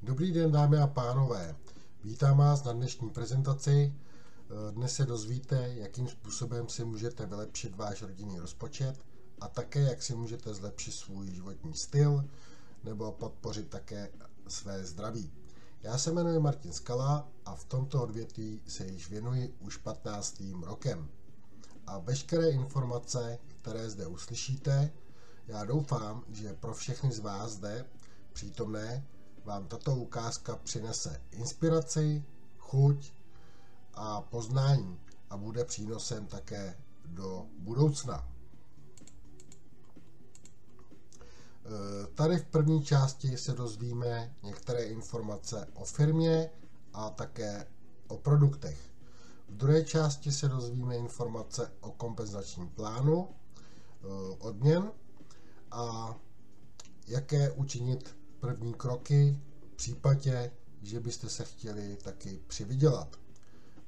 Dobrý den, dámy a pánové. Vítám vás na dnešní prezentaci. Dnes se dozvíte, jakým způsobem si můžete vylepšit váš rodinný rozpočet a také, jak si můžete zlepšit svůj životní styl nebo podpořit také své zdraví. Já se jmenuji Martin Skala a v tomto odvětví se již věnuji už 15. rokem. A veškeré informace, které zde uslyšíte, já doufám, že pro všechny z vás zde přítomné vám tato ukázka přinese inspiraci, chuť a poznání a bude přínosem také do budoucna. Tady v první části se dozvíme některé informace o firmě a také o produktech. V druhé části se dozvíme informace o kompenzačním plánu odměn a jaké učinit první kroky v případě, že byste se chtěli taky přivydělat.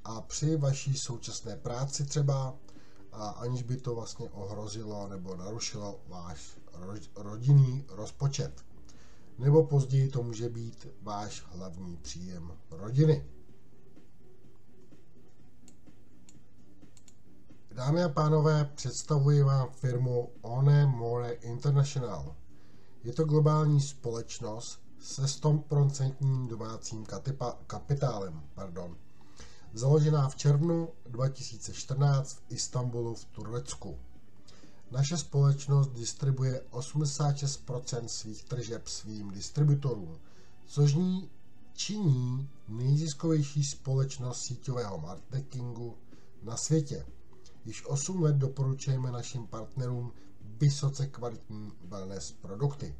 A při vaší současné práci třeba, a aniž by to vlastně ohrozilo nebo narušilo váš rodinný rozpočet. Nebo později to může být váš hlavní příjem rodiny. Dámy a pánové, představuji vám firmu One More International. Je to globální společnost se 100% domácím kapitálem, založená v červnu 2014 v Istanbulu v Turecku. Naše společnost distribuje 86% svých tržeb svým distributorům, což činí nejziskovější společnost síťového marketingu na světě. Již 8 let doporučujeme našim partnerům vysoce kvalitní wellness produkty.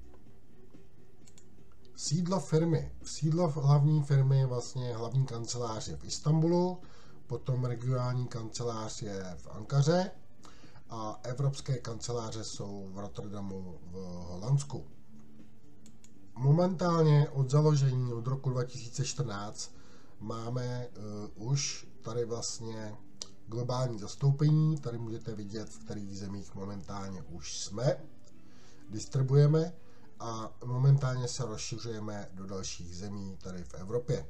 Sídlo hlavní firmy je vlastně hlavní kancelář je v Istanbulu, potom regionální kancelář je v Ankaře a evropské kanceláře jsou v Rotterdamu v Holandsku. Momentálně od založení od roku 2014 máme už tady vlastně globální zastoupení, tady můžete vidět, v kterých zemích momentálně už jsme, distribuujeme a momentálně se rozšiřujeme do dalších zemí tady v Evropě.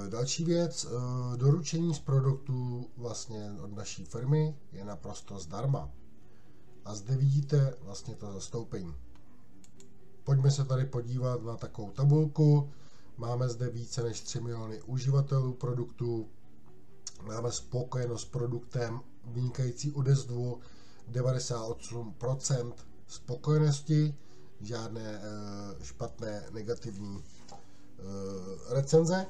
Další věc, doručení z produktů vlastně od naší firmy je naprosto zdarma. A zde vidíte vlastně to zastoupení. Pojďme se tady podívat na takovou tabulku. Máme zde více než 3 miliony uživatelů produktů. Máme spokojenost s produktem, vynikající odezvu, 98% spokojenosti, žádné špatné negativní recenze.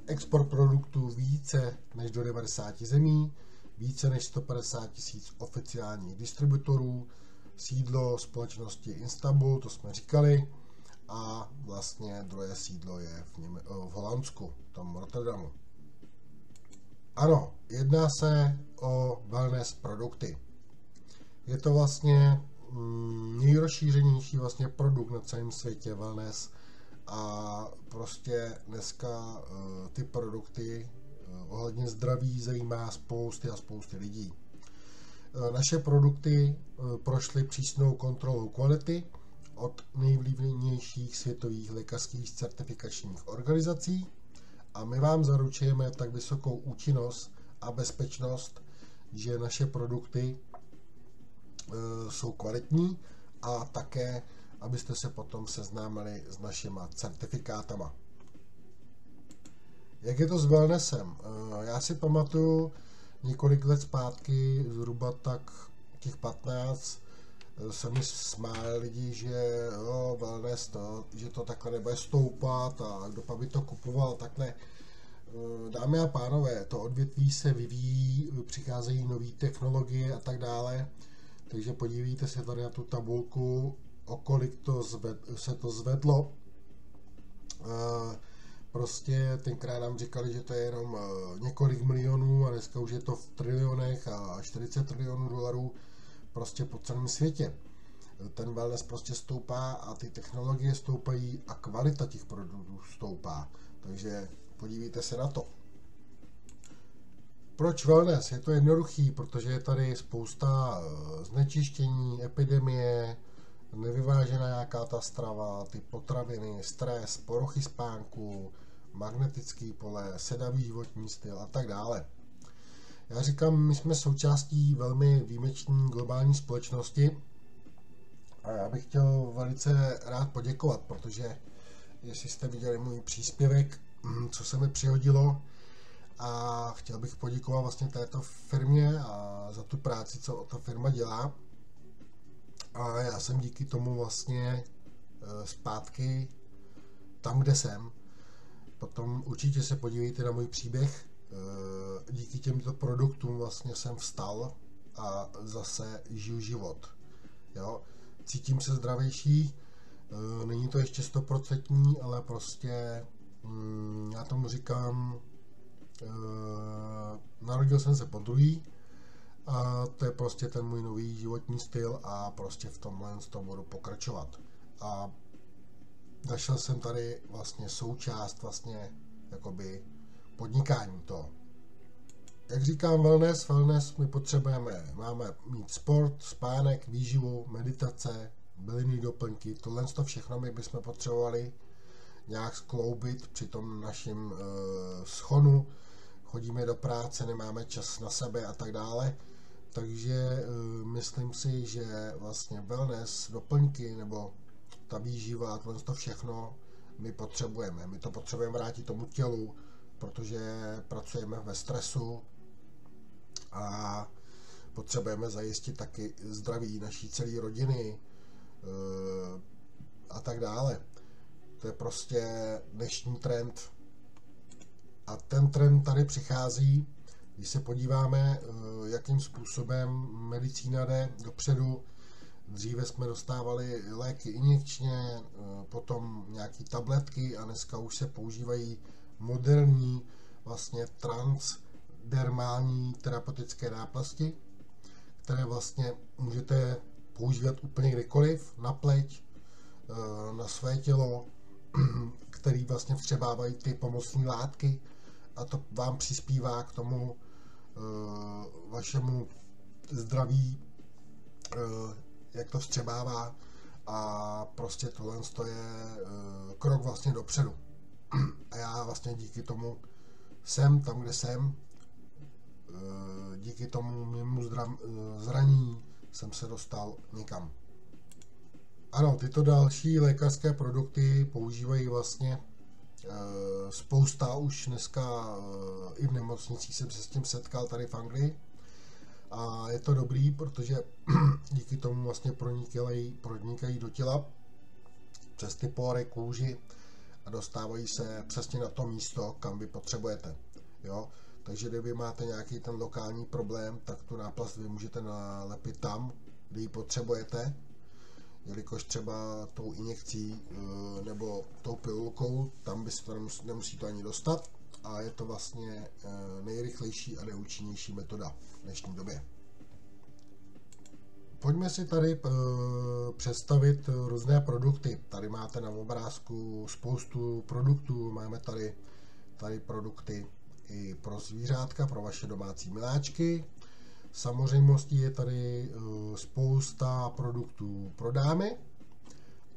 Export produktů více než do 90 zemí, více než 150 000 oficiálních distributorů, sídlo společnosti Istanbul, to jsme říkali, a vlastně druhé sídlo je v Holandsku, v tom Rotterdamu. Ano, jedná se o wellness produkty. Je to vlastně nejrozšířenější vlastně produkt na celém světě wellness a prostě dneska ty produkty ohledně zdraví zajímá spousty lidí. Naše produkty prošly přísnou kontrolou kvality od nejvlivnějších světových lékařských certifikačních organizací a my vám zaručujeme tak vysokou účinnost a bezpečnost, že naše produkty jsou kvalitní a také, abyste se potom seznámili s našima certifikátama. Jak je to s wellnessem? Já si pamatuju několik let zpátky, zhruba tak těch 15, se mi smáli lidi, že wellness, že to takhle nebude stoupat a kdo by to kupoval, takhle. Dámy a pánové, to odvětví se vyvíjí, přicházejí nové technologie a tak dále, takže podívejte se tady na tu tabulku, o kolik se to zvedlo. Prostě tenkrát nám říkali, že to je jenom několik milionů a dneska už je to v trilionech a 40 trilionů dolarů prostě po celém světě. Ten wellness prostě stoupá a ty technologie stoupají a kvalita těch produktů stoupá. Takže podívejte se na to. Proč wellness? Je to jednoduchý, protože je tady spousta znečištění, epidemie, nevyvážená nějaká ta strava, ty potraviny, stres, poruchy spánku, magnetický pole, sedavý životní styl a tak dále. Já říkám, my jsme součástí velmi výjimečné globální společnosti a já bych chtěl velice rád poděkovat, protože jestli jste viděli můj příspěvek, co se mi přihodilo, a chtěl bych poděkovat vlastně této firmě a za tu práci, co ta firma dělá. A já jsem díky tomu vlastně zpátky tam, kde jsem. Potom určitě se podívejte na můj příběh. Díky těmto produktům vlastně jsem vstal a zase žiju život. Jo? Cítím se zdravější, není to ještě 100%, ale prostě já tomu říkám, narodil jsem se podruhý a to je prostě ten můj nový životní styl a prostě v tomhle budu pokračovat. A našel jsem tady vlastně součást vlastně jakoby podnikání toho. Jak říkám, wellness my potřebujeme, máme mít sport, spánek, výživu, meditace, bylinné doplňky, tohle všechno my bychom potřebovali nějak skloubit při tom našem schonu, chodíme do práce, nemáme čas na sebe a tak dále, takže myslím si, že vlastně wellness, doplňky nebo ta výživa, to všechno my potřebujeme. My to potřebujeme vrátit tomu tělu, protože pracujeme ve stresu a potřebujeme zajistit taky zdraví naší celé rodiny a tak dále. To je prostě dnešní trend. A ten trend tady přichází, když se podíváme, jakým způsobem medicína jde dopředu. Dříve jsme dostávali léky injekčně, potom nějaké tabletky a dneska už se používají moderní vlastně transdermální terapeutické náplasti, které vlastně můžete používat úplně kdekoliv, na pleť, na své tělo, který vlastně vstřebávají ty pomocné látky a to vám přispívá k tomu vašemu zdraví, jak to vstřebává a prostě tohle je krok vlastně dopředu. A já vlastně díky tomu jsem tam, kde jsem, díky tomu mému zranění jsem se dostal někam. Ano, tyto další lékařské produkty používají vlastně spousta už dneska i v nemocnicích jsem se s tím setkal tady v Anglii a je to dobrý, protože díky tomu vlastně pronikají do těla přes ty pory, kůži a dostávají se přesně na to místo, kam vy potřebujete. Jo? Takže kdyby máte nějaký ten lokální problém, tak tu náplast vy můžete nalepit tam, kde ji potřebujete, jelikož třeba tou injekcí nebo tou pilulkou, tam by se to nemusí to ani dostat a je to vlastně nejrychlejší a nejúčinnější metoda v dnešní době. Pojďme si tady představit různé produkty. Tady máte na obrázku spoustu produktů, máme tady produkty i pro zvířátka, pro vaše domácí miláčky. Samozřejmostí je tady spousta produktů pro dámy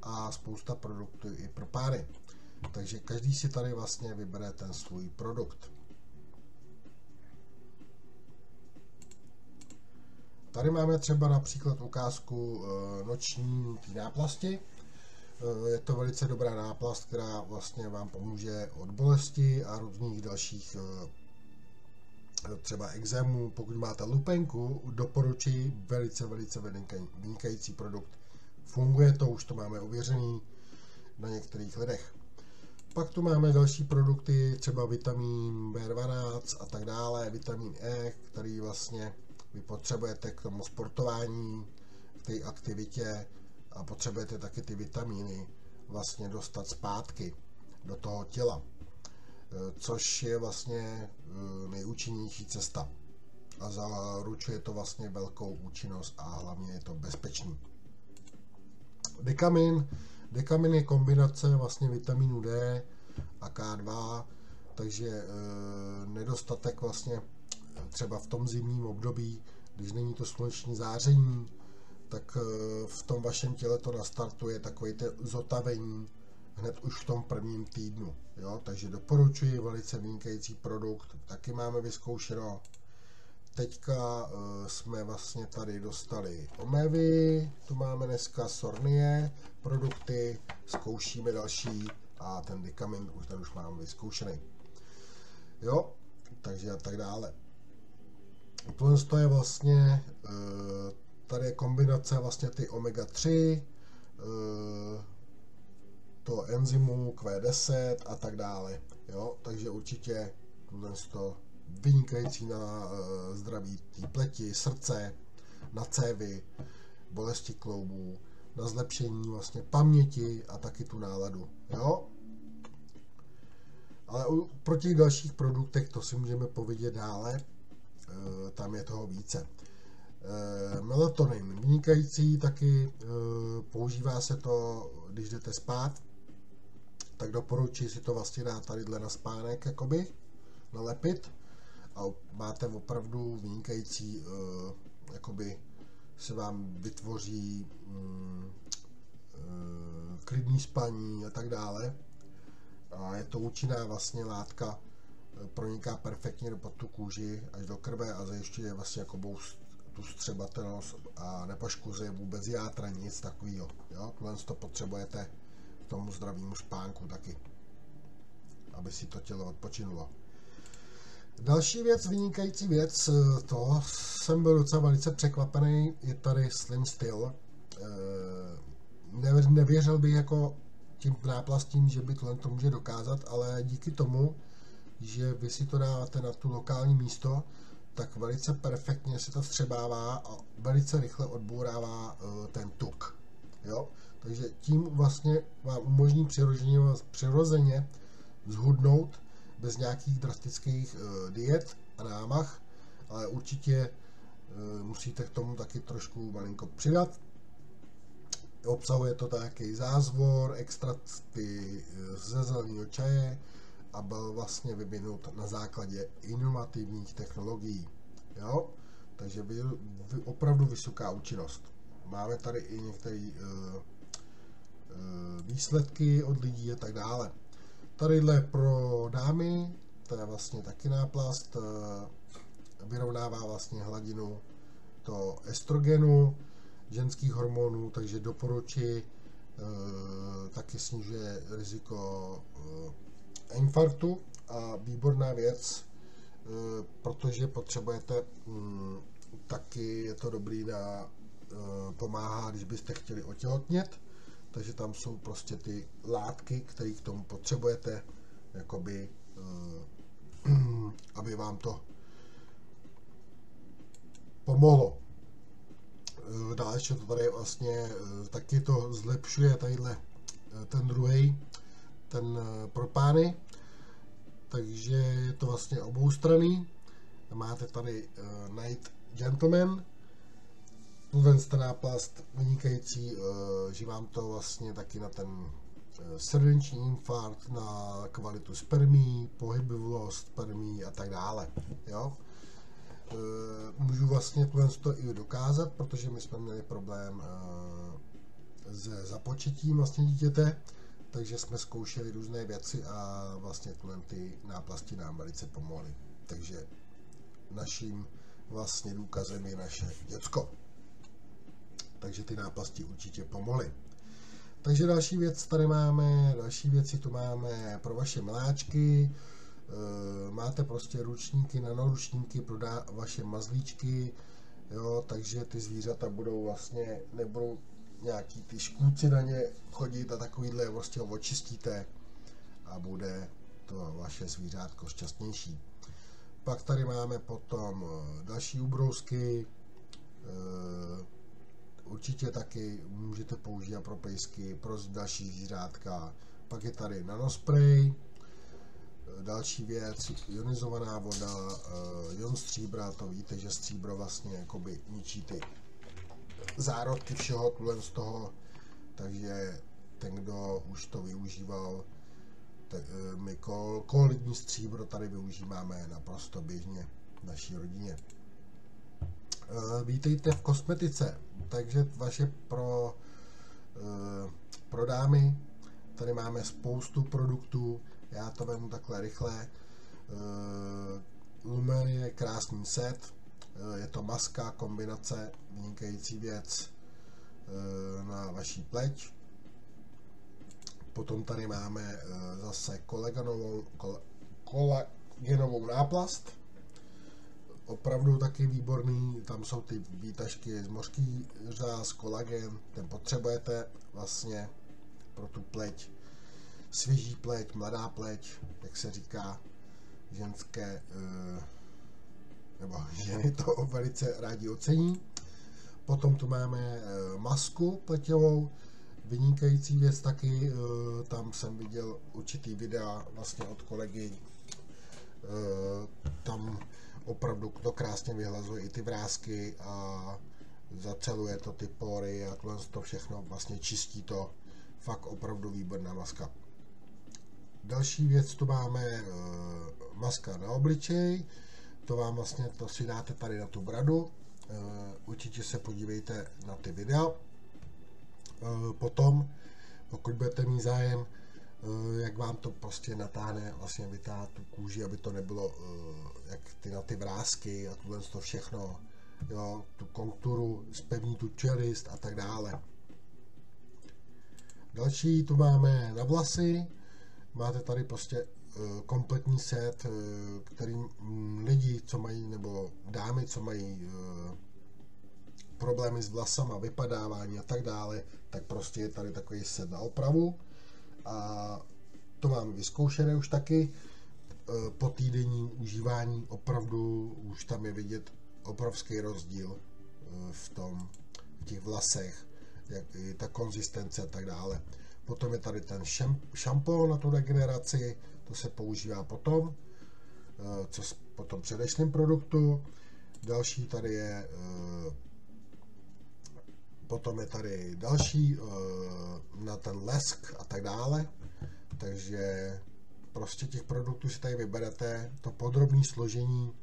a spousta produktů i pro páry. Takže každý si tady vlastně vybere ten svůj produkt. Tady máme třeba například ukázku noční náplasti. Je to velice dobrá náplast, která vlastně vám pomůže od bolesti a různých dalších třeba exémů. Pokud máte lupenku, doporučuji velice vynikající produkt. Funguje to, už to máme ověřený na některých lidech. Pak tu máme další produkty, třeba vitamin B12 a tak dále, vitamin E, který vlastně vy potřebujete k tomu sportování, k té aktivitě a potřebujete taky ty vitamíny vlastně dostat zpátky do toho těla, což je vlastně nejúčinnější cesta a zaručuje to vlastně velkou účinnost a hlavně je to bezpečný. Dekamin je kombinace vlastně vitamínu D a K2, takže nedostatek vlastně třeba v tom zimním období, když není to sluneční záření, tak v tom vašem těle to nastartuje takový ten zotavení hned už v tom prvním týdnu. Jo? Takže doporučuji, velice vynikající produkt, taky máme vyzkoušeno. Teďka jsme vlastně tady dostali omevy, tu máme dneska Sornie produkty, zkoušíme další a ten Dikamin ten už máme vyzkoušený. Jo, takže a tak dále. Tohle to je vlastně, tady je kombinace vlastně ty omega 3, to enzymu Q10 a tak dále. Jo, takže určitě tohle to vynikající na zdraví té pleti, srdce, na cévy, bolesti kloubů, na zlepšení vlastně paměti a taky tu náladu. Jo? Ale pro těch dalších produktech to si můžeme povědět dále, tam je toho více. Melatonin, vynikající, taky používá se to, když jdete spát, tak doporučuji si to vlastně dát tadyhle na spánek, jakoby, nalepit. A máte opravdu vynikající, jakoby se vám vytvoří klidný spaní a tak dále. A je to účinná vlastně látka, proniká perfektně pod tu kůži až do krve a zajišťuje vlastně jako tu střebatelnost a nepoškozuje vůbec játra, nic takového. Tohle to potřebujete k tomu zdravému spánku taky, aby si to tělo odpočinulo. Další věc, vynikající věc, to jsem byl docela velice překvapený, je tady Slim Still. Nevěřil bych jako tím náplastím, že by tohle to může dokázat, ale díky tomu, že vy si to dáváte na tu lokální místo, tak velice perfektně se to vstřebává a velice rychle odbourává ten tuk. Jo? Takže tím vlastně vám umožní přirozeně zhudnout bez nějakých drastických diet a námah, ale určitě musíte k tomu taky trošku malinko přidat. Obsahuje to taky zázvor, extrakty ze zeleného čaje a byl vlastně vyvinut na základě inovativních technologií. Jo? Takže opravdu vysoká účinnost. Máme tady i některé výsledky od lidí a tak dále. Tadyhle pro dámy, to je vlastně taky náplast, vyrovnává vlastně hladinu to estrogenu, ženských hormonů, takže doporučuji, taky snižuje riziko infarktu a výborná věc, protože potřebujete, taky je to dobrý na pomáhá, když byste chtěli otěhotnět, takže tam jsou prostě ty látky, které k tomu potřebujete, jakoby, aby vám to pomohlo. Dále ještě to tady vlastně taky to zlepšuje tadyhle ten druhý, ten pro pány, takže je to vlastně oboustranný. Máte tady Night Gentleman, ten náplast vynikající, že vám to vlastně taky na ten srdeční infarkt, na kvalitu spermí, pohyblivost spermí a tak dále. Jo? Můžu vlastně to i dokázat, protože my jsme měli problém se započetím vlastně dítěte, takže jsme zkoušeli různé věci a vlastně ty náplasti nám velice pomohly. Takže naším vlastně důkazem je naše děcko. Takže ty náplasti určitě pomohly. Takže další věci tu máme pro vaše miláčky. Máte prostě ručníky, nanoručníky pro vaše mazlíčky, jo, takže ty zvířata budou vlastně, nebudou nějaký ty škůdci na ně chodit a takovýhle prostě ho očistíte a bude to vaše zvířátko šťastnější. Pak tady máme potom další ubrousky, určitě taky můžete používat pro pejsky, pro další zvířátka. Pak je tady nanospray, další věc, ionizovaná voda, ion stříbra, to víte, že stříbro vlastně jakoby ničí ty zárodky všeho tuhle z toho, takže ten, kdo už to využíval, my kolidní stříbro tady využíváme naprosto běžně v naší rodině. Vítejte v kosmetice. takže vaše pro dámy, tady máme spoustu produktů, já to vezmu takhle rychle. Lumen je krásný set, je to maska, kombinace, vynikající věc na vaší pleť. Potom tady máme zase kolagenovou náplast, opravdu taky výborný, tam jsou ty výtažky z mořský řáz, kolagen, ten potřebujete vlastně pro tu pleť, svěží pleť, mladá pleť, jak se říká, ženské, nebo ženy to velice rádi ocení. Potom tu máme masku pleťovou, vynikající věc taky, tam jsem viděl určitý videa vlastně od kolegy, tam opravdu to krásně vyhlazuje i ty vrásky a zaceluje to ty pory a to všechno vlastně čistí to, fakt opravdu výborná maska. Další věc, tu máme maska na obličej, to vám vlastně, to si dáte tady na tu bradu, určitě se podívejte na ty videa. Potom, pokud budete mít zájem, jak vám to prostě natáhne, vlastně vytáhne tu kůži, aby to nebylo jak na ty vrásky a tohle to všechno, jo, tu konkturu, zpevní tu čelist a tak dále. Další tu máme na vlasy, máte tady prostě kompletní set, kterým lidi, co mají, nebo dámy, co mají problémy s vlasama, vypadávání a tak dále, tak prostě je tady takový set na opravu a to mám vyzkoušené už taky. Po týdenním užívání opravdu už tam je vidět obrovský rozdíl v těch vlasech, jak i ta konzistence a tak dále. Potom je tady ten šampon na tu regeneraci, to se používá potom, co po tom předešlém produktu. Další tady je, potom je tady další na ten lesk a tak dále. Takže prostě těch produktů si tady vyberete, to podrobné složení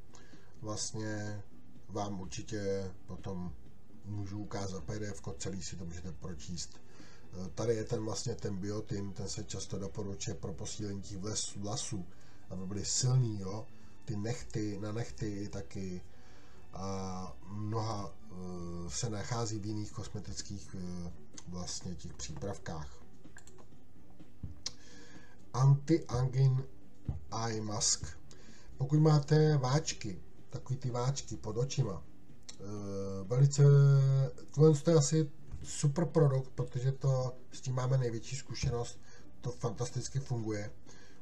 vlastně vám určitě potom můžu ukázat PDF, celý si to můžete pročíst. Tady je ten vlastně ten biotin, ten se často doporučuje pro posílení těch vlasů, aby byly silný, jo? Ty nechty, na nechty taky a mnoha se nachází v jiných kosmetických vlastně těch přípravkách. Anti-Aging Eye Mask. Pokud máte váčky, takový ty váčky pod očima, velice, tohle je asi super produkt, protože to s tím máme největší zkušenost, to fantasticky funguje.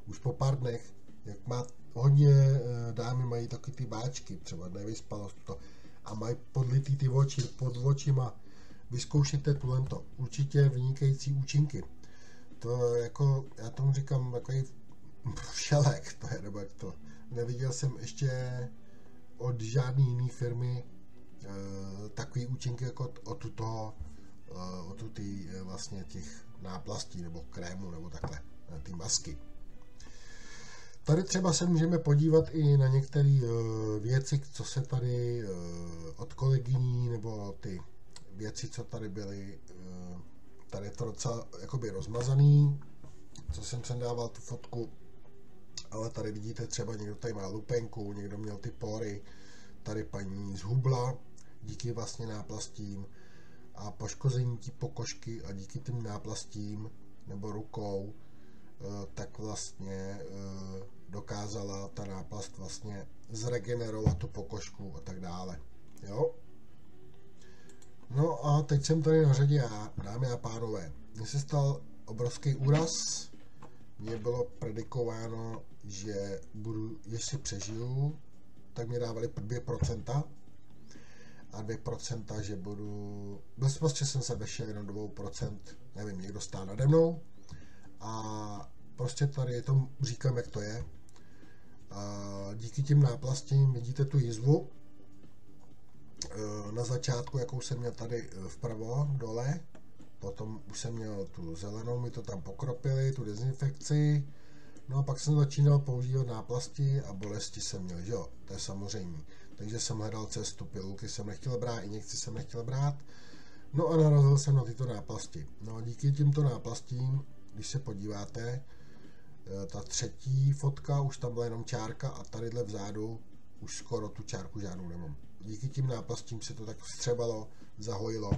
Už po pár dnech, jak má hodně dámy mají takový ty váčky, třeba nevyspalost to, a mají podlitý ty oči pod očima, vyzkoušejte to, určitě vynikající účinky. To jako, já tomu říkám takový všelek, to je, nebo jak to, neviděl jsem ještě od žádné jiné firmy takový účinky jako od ty vlastně těch náplastí nebo krému nebo takhle, ty masky. Tady třeba se můžeme podívat i na některé věci, co se tady od kolegyní, nebo ty věci, co tady byly. Tady je to docela jakoby rozmazaný, co jsem sem dával tu fotku, ale tady vidíte třeba někdo tady má lupenku, někdo měl ty pory, tady paní zhubla díky vlastně náplastím a poškození tí pokožky a díky tím náplastím nebo rukou, tak vlastně dokázala ta náplast vlastně zregenerovat tu pokožku a tak dále. Jo? No a teď jsem tady na řadě já, dámy a pánové. Mně se stal obrovský úraz, mně bylo predikováno, že jestli přežiju, tak mě dávali 2% a 2%, že budu, prostě jsem se vešel jenom 2%, nevím, někdo stál nade mnou a prostě tady to říkám, jak to je. A díky těm náplastím vidíte tu jizvu na začátku, jakou jsem měl tady vpravo dole, potom už jsem měl tu zelenou, mi to tam pokropili, tu dezinfekci, no a pak jsem začínal používat náplasti a bolesti jsem měl, že jo, to je samozřejmě. Takže jsem hledal cestu, pilulky jsem nechtěl brát, injekci jsem nechtěl brát, No a narazil jsem na tyto náplasti. No a díky těmto náplastím, když se podíváte, ta třetí fotka, už tam byla jenom čárka a tadyhle vzadu už skoro tu čárku žádnou nemám. Díky tím náplastím se to tak vstřebalo, zahojilo,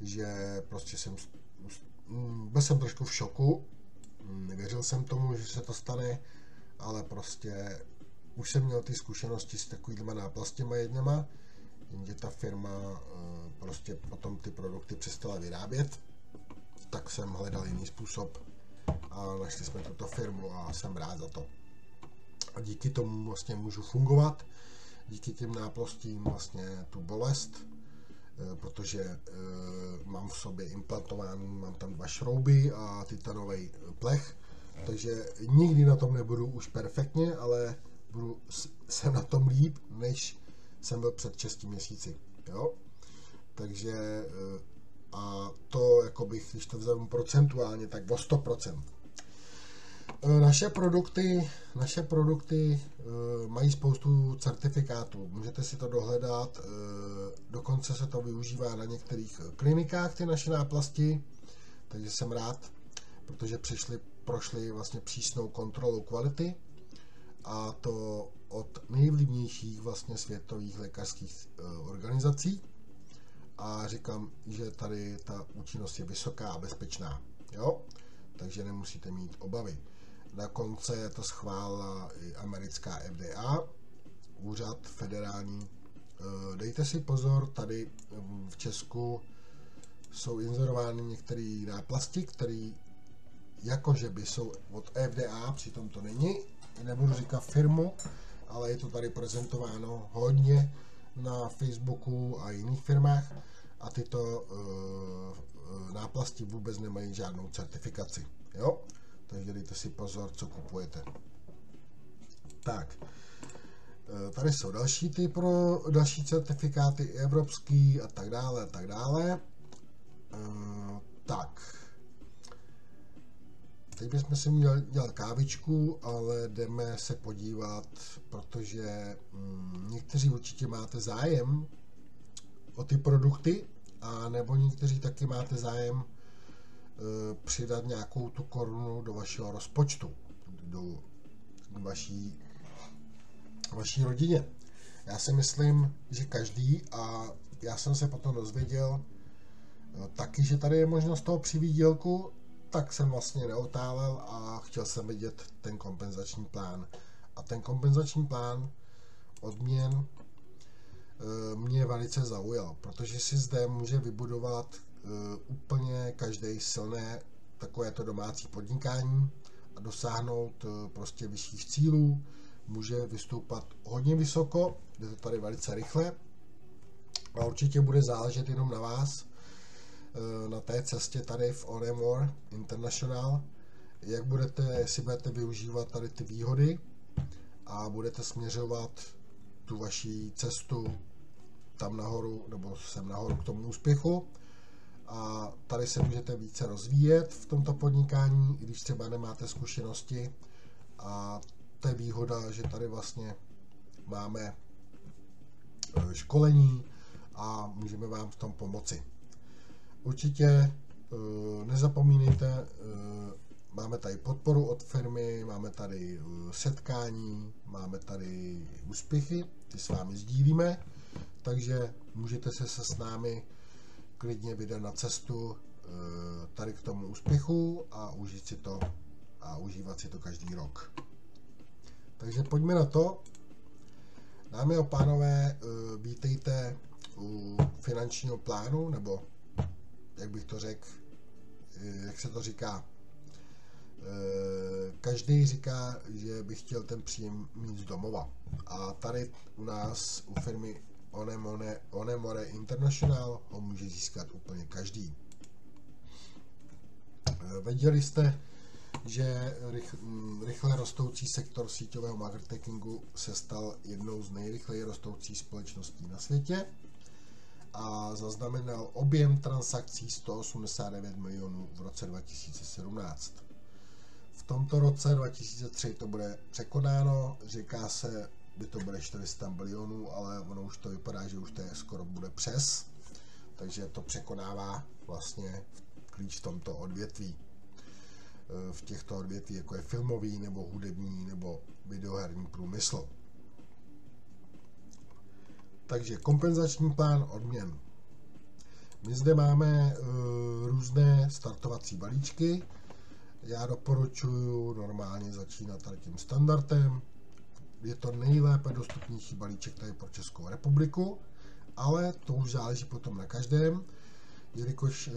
že prostě byl jsem trošku v šoku, nevěřil jsem tomu, že se to stane, ale prostě už jsem měl ty zkušenosti s takovýma náplastěma jedněma, jenže ta firma prostě potom ty produkty přestala vyrábět, tak jsem hledal jiný způsob a našli jsme tuto firmu a jsem rád za to. A díky tomu vlastně můžu fungovat, díky těm náplastím vlastně tu bolest, protože mám v sobě implantovaný, mám tam 2 šrouby a titanový plech, takže nikdy na tom nebudu už perfektně, ale budu se na tom líp, než jsem byl před 6 měsíci, jo? Takže a to, jakoby, když to vezmu procentuálně, tak o 100%. Naše produkty mají spoustu certifikátů, můžete si to dohledat, dokonce se to využívá na některých klinikách, ty naše náplasti, takže jsem rád, protože prošli vlastně přísnou kontrolu kvality a to od nejvlivnějších vlastně světových lékařských organizací a říkám, že tady ta účinnost je vysoká a bezpečná, jo? Takže nemusíte mít obavy. Na konce to schválila i americká FDA, úřad federální. Dejte si pozor, tady v Česku jsou inzerovány některé náplasti, které jakože by jsou od FDA, přitom to není, nebudu říkat firmu, ale je to tady prezentováno hodně na Facebooku a jiných firmách a tyto náplasti vůbec nemají žádnou certifikaci, jo? Takže dejte si pozor, co kupujete. Tak, tady jsou další certifikáty evropský a tak dále, a tak dále. Tak, teď bychom si měli dělat kávičku, ale jdeme se podívat, protože někteří určitě máte zájem o ty produkty, a nebo někteří taky máte zájem přidat nějakou tu korunu do vašeho rozpočtu, do vaší rodině. Já si myslím, že každý, a já jsem se potom dozvěděl taky, že tady je možnost toho přivýdělku, tak jsem vlastně neotálel a chtěl jsem vidět ten kompenzační plán. A ten kompenzační plán odměn mě velice zaujal, protože si zde může vybudovat úplně každý silné takovéto domácí podnikání a dosáhnout prostě vyšších cílů, může vystoupat hodně vysoko, jde to tady velice rychle a určitě bude záležet jenom na vás, na té cestě tady v Onemore International, jestli budete využívat tady ty výhody a budete směřovat tu vaši cestu tam nahoru nebo sem nahoru k tomu úspěchu. A tady se můžete více rozvíjet v tomto podnikání, i když třeba nemáte zkušenosti. A to je výhoda, že tady vlastně máme školení a můžeme vám v tom pomoci. Určitě nezapomínejte, máme tady podporu od firmy, máme tady setkání, máme tady úspěchy, ty s vámi sdílíme, takže můžete se s námi klidně vydat na cestu tady k tomu úspěchu a užít si to a užívat si to každý rok. Takže pojďme na to. Dámy a pánové, vítejte u finančního plánu, nebo jak bych to řekl, jak se to říká. Každý říká, že by chtěl ten příjem mít z domova. A tady u nás, u firmy Onemore International, ho může získat úplně každý. Věděli jste, že rychle rostoucí sektor síťového marketingu se stal jednou z nejrychleji rostoucích společností na světě a zaznamenal objem transakcí 189 milionů v roce 2017. V tomto roce 2003 to bude překonáno, říká se, že to bude 400 bilionů, ale ono už to vypadá, že už to skoro bude přes. takže to překonává vlastně klíč v tomto odvětví. V těchto odvětví, jako je filmový, nebo hudební, nebo videoherní průmysl. Takže kompenzační plán odměn. My zde máme různé startovací balíčky. Já doporučuji normálně začínat tady tím standardem. Je to nejlépe dostupnější balíček tady pro Českou republiku, ale to už záleží potom na každém, jelikož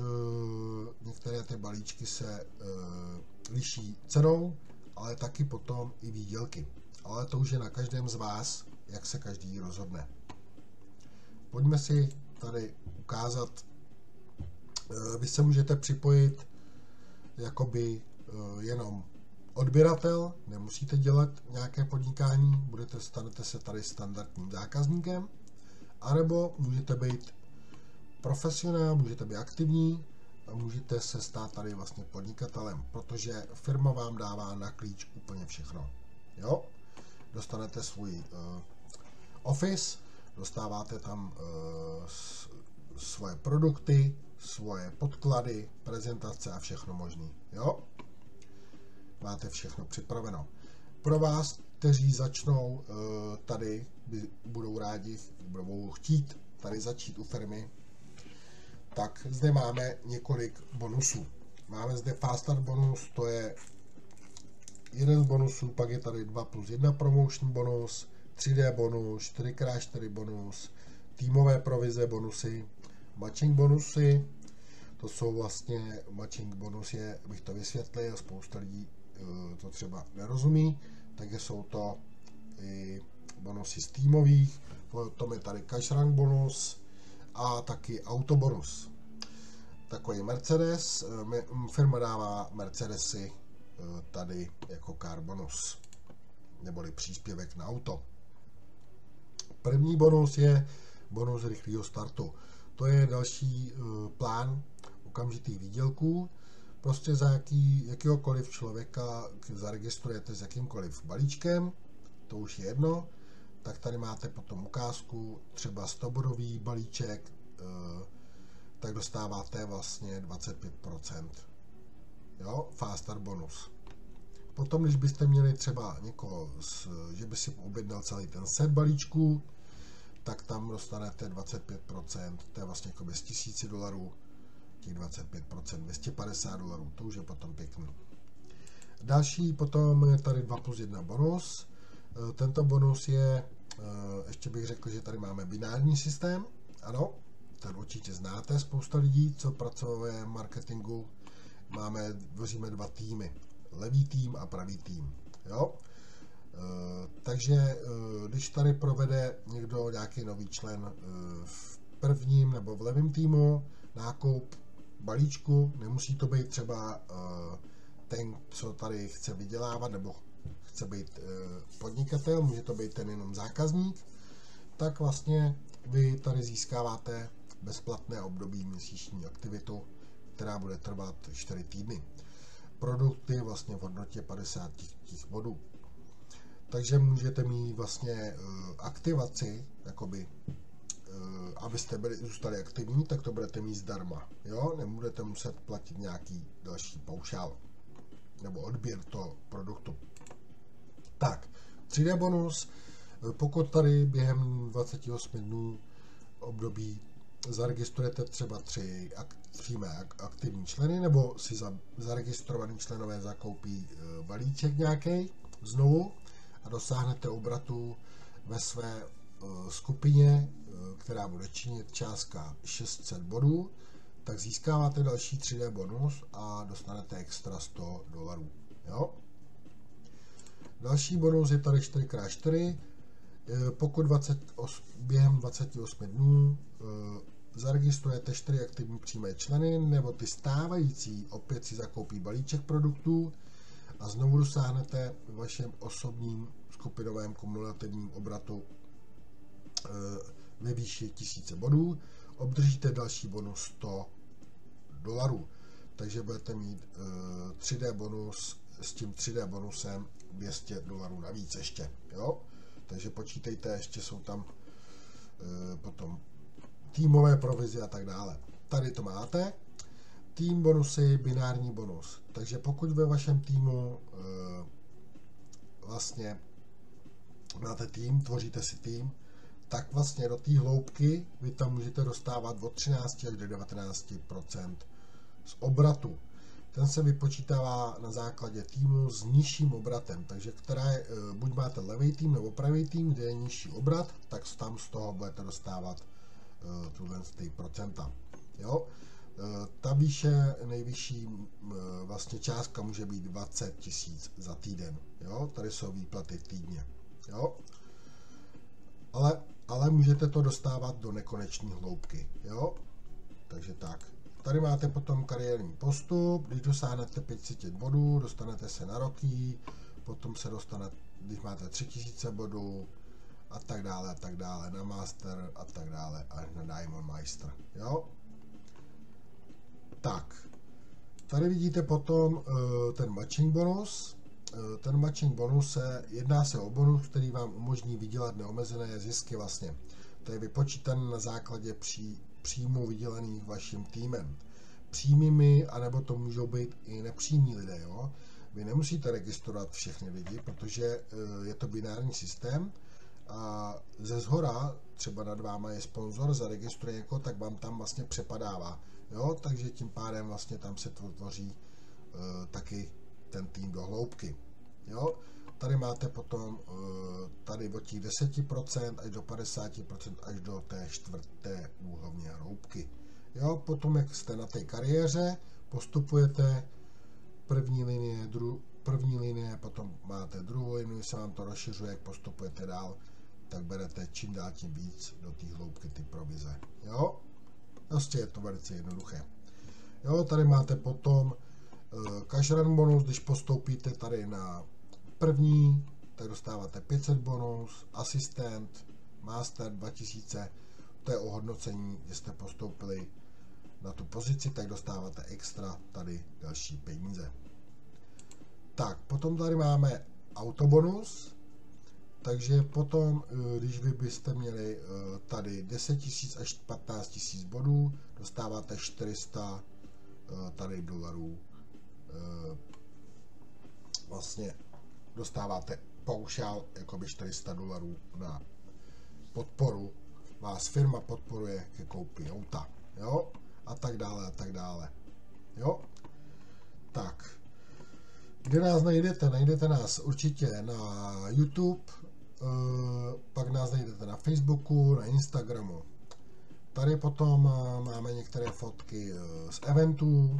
některé ty balíčky se liší cenou, ale taky potom i výdělky. Ale to už je na každém z vás, jak se každý rozhodne. Pojďme si tady ukázat. Vy se můžete připojit jakoby jenom odběratel, nemusíte dělat nějaké podnikání, stanete se tady standardním zákazníkem, anebo můžete být profesionál, můžete být aktivní a můžete se stát tady vlastně podnikatelem, protože firma vám dává na klíč úplně všechno. Jo? Dostanete svůj office, dostáváte tam svoje produkty, svoje podklady, prezentace a všechno možné. Jo? Máte všechno připraveno. Pro vás, kteří začnou tady, budou rádi, budou chtít tady začít u firmy, tak zde máme několik bonusů. Máme zde Fast Start bonus, to je jeden z bonusů, pak je tady 2+1 promotion bonus, 3D bonus, 4x4 bonus, týmové provize bonusy, matching bonusy. To jsou vlastně, matching bonus je, abych to vysvětlil, spousta lidí to třeba nerozumí, takže jsou to i bonusy z týmových, potom je tady cash rank bonus a taky autobonus. Takový Mercedes, firma dává Mercedesy tady jako car bonus, neboli příspěvek na auto. První bonus je bonus rychlého startu. To je další plán okamžitých výdělků. Prostě za jakýhokoliv člověka zaregistrujete s jakýmkoliv balíčkem, to už je jedno, tak tady máte potom ukázku, třeba 100bodový balíček, tak dostáváte vlastně 25%. Jo, Fast Start bonus. Potom, když byste měli třeba někoho, že by si objednal celý ten set balíčků, tak tam dostanete 25%, to je vlastně jako bez $1000, těch 25%, $250, to už je potom pěkný. Další potom je tady 2+1 bonus. Tento bonus je, ještě bych řekl, že tady máme binární systém, ano, ten určitě znáte, spousta lidí, co pracuje v marketingu, tvoříme dva týmy, levý tým a pravý tým, jo. Takže když tady provede někdo, nějaký nový člen v prvním nebo v levém týmu nákup balíčku, nemusí to být třeba ten, co tady chce vydělávat nebo chce být podnikatel, může to být ten jenom zákazník, tak vlastně vy tady získáváte bezplatné období měsíční aktivitu, která bude trvat 4 týdny. Produkty vlastně v hodnotě 50 bodů. Takže můžete mít vlastně aktivaci, jakoby, abyste zůstali aktivní, tak to budete mít zdarma. Jo? Nebudete muset platit nějaký další paušál nebo odběr toho produktu. Tak, 3D bonus, pokud tady během 28 dnů období zaregistrujete třeba 3 aktivní členy, nebo si zaregistrovaní členové zakoupí balíček nějaký znovu a dosáhnete obratu ve své skupině, která bude činit částka 600 bodů, tak získáváte další 3D bonus a dostanete extra $100. Jo? Další bonus je tady 4x4. Pokud během 28 dnů zaregistrujete 4 aktivní přímé členy, nebo ty stávající opět si zakoupí balíček produktů a znovu dosáhnete v vašem osobním skupinovém kumulativním obratu ve výši 1000 bodů, obdržíte další bonus $100. Takže budete mít 3D bonus, s tím 3D bonusem $200 navíc ještě. Jo? Takže počítejte, ještě jsou tam potom týmové provize a tak dále. Tady to máte. Tým bonusy, binární bonus. Takže pokud ve vašem týmu vlastně máte tým, tvoříte si tým, tak vlastně do té hloubky vy tam můžete dostávat od 13 až do 19% z obratu. Ten se vypočítává na základě týmu s nižším obratem, takže buď máte levý tým nebo pravý tým, kde je nižší obrat, tak tam z toho budete dostávat tuhle procenta. Jo? Ta výše, nejvyšší vlastně částka může být 20 000 za týden. Jo? Tady jsou výplaty týdně. Jo? Ale můžete to dostávat do nekonečné hloubky. Jo? Takže tak. Tady máte potom kariérní postup, když dosáhnete 500 bodů, dostanete se na roky, potom se dostanete, když máte 3000 bodů a tak dále, na master a tak dále, až na Diamond Meister. Jo? Tak, tady vidíte potom ten matching bonus. Ten matching bonus jedná se o bonus, který vám umožní vydělat neomezené zisky vlastně. To je vypočítané na základě příjmů vydělaných vaším týmem. Přímými, anebo to můžou být i nepřímí lidé. Jo? Vy nemusíte registrovat všechny lidi, protože je to binární systém a ze zhora, třeba nad váma je sponzor, zaregistruje někoho, tak vám tam vlastně přepadává. Jo? Takže tím pádem vlastně tam se tvoří taky ten tým do hloubky. Jo? Tady máte potom tady od těch 10% až do 50% až do té čtvrté úhlavní hloubky. Jo? Potom, jak jste na té kariéře, postupujete první linie, potom máte druhou linii, se vám to rozšiřuje, jak postupujete dál, tak berete čím dál tím víc do té hloubky ty provize. Jo? Prostě je to velice jednoduché. Jo? Tady máte potom cash run bonus, když postoupíte tady na první, tak dostáváte 500 bonus, asistent, master 2000, to je ohodnocení, že jste postoupili na tu pozici, tak dostáváte extra tady další peníze. Tak, potom tady máme autobonus, takže potom, když vy byste měli tady 10 000 až 15 000 bodů, dostáváte 400 tady dolarů, vlastně dostáváte paušál jakoby 400 dolarů na podporu. Vás firma podporuje ke koupi auta. Jo? A tak dále, a tak dále. Jo? Tak. Kde nás najdete? Najdete nás určitě na YouTube, pak nás najdete na Facebooku, na Instagramu. Tady potom máme některé fotky z eventů.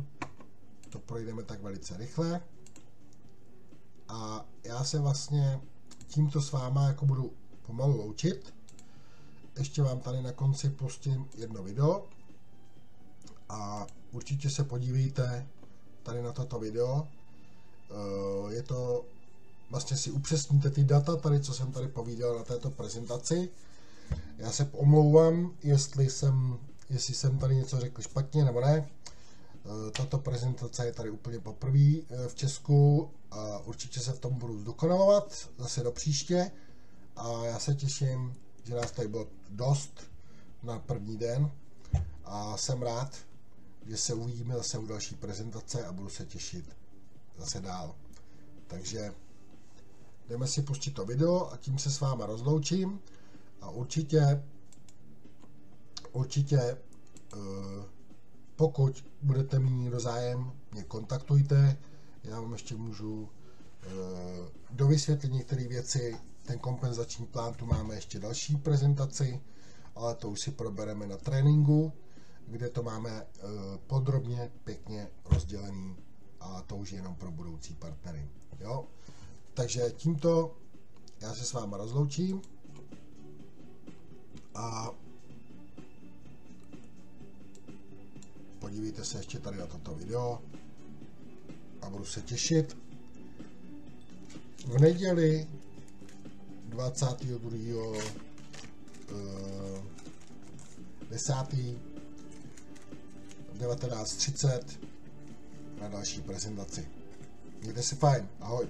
To projdeme tak velice rychle. A já se vlastně tímto s váma jako budu pomalu loučit. Ještě vám tady na konci pustím jedno video. A určitě se podívejte tady na toto video. Je to, vlastně si upřesníte ty data, tady co jsem tady povídal na této prezentaci. Já se omlouvám, jestli jsem tady něco řekl špatně nebo ne. Tato prezentace je tady úplně poprvé v Česku a určitě se v tom budu zdokonalovat zase do příště a já se těším, že nás tady bylo dost na první den a jsem rád, že se uvidíme zase u další prezentace a budu se těšit zase dál. Takže jdeme si pustit to video a tím se s váma rozloučím a určitě pokud budete mít někdo zájem, mě kontaktujte, já vám ještě můžu dovysvětlit některé věci, ten kompenzační plán, tu máme ještě další prezentaci, ale to už si probereme na tréninku, kde to máme podrobně, pěkně rozdělený a to už je jenom pro budoucí partnery. Jo? Takže tímto já se s váma rozloučím a podívejte se ještě tady na toto video a budu se těšit. V neděli 22. 10. 19:30 na další prezentaci. Mějte se fajn, ahoj.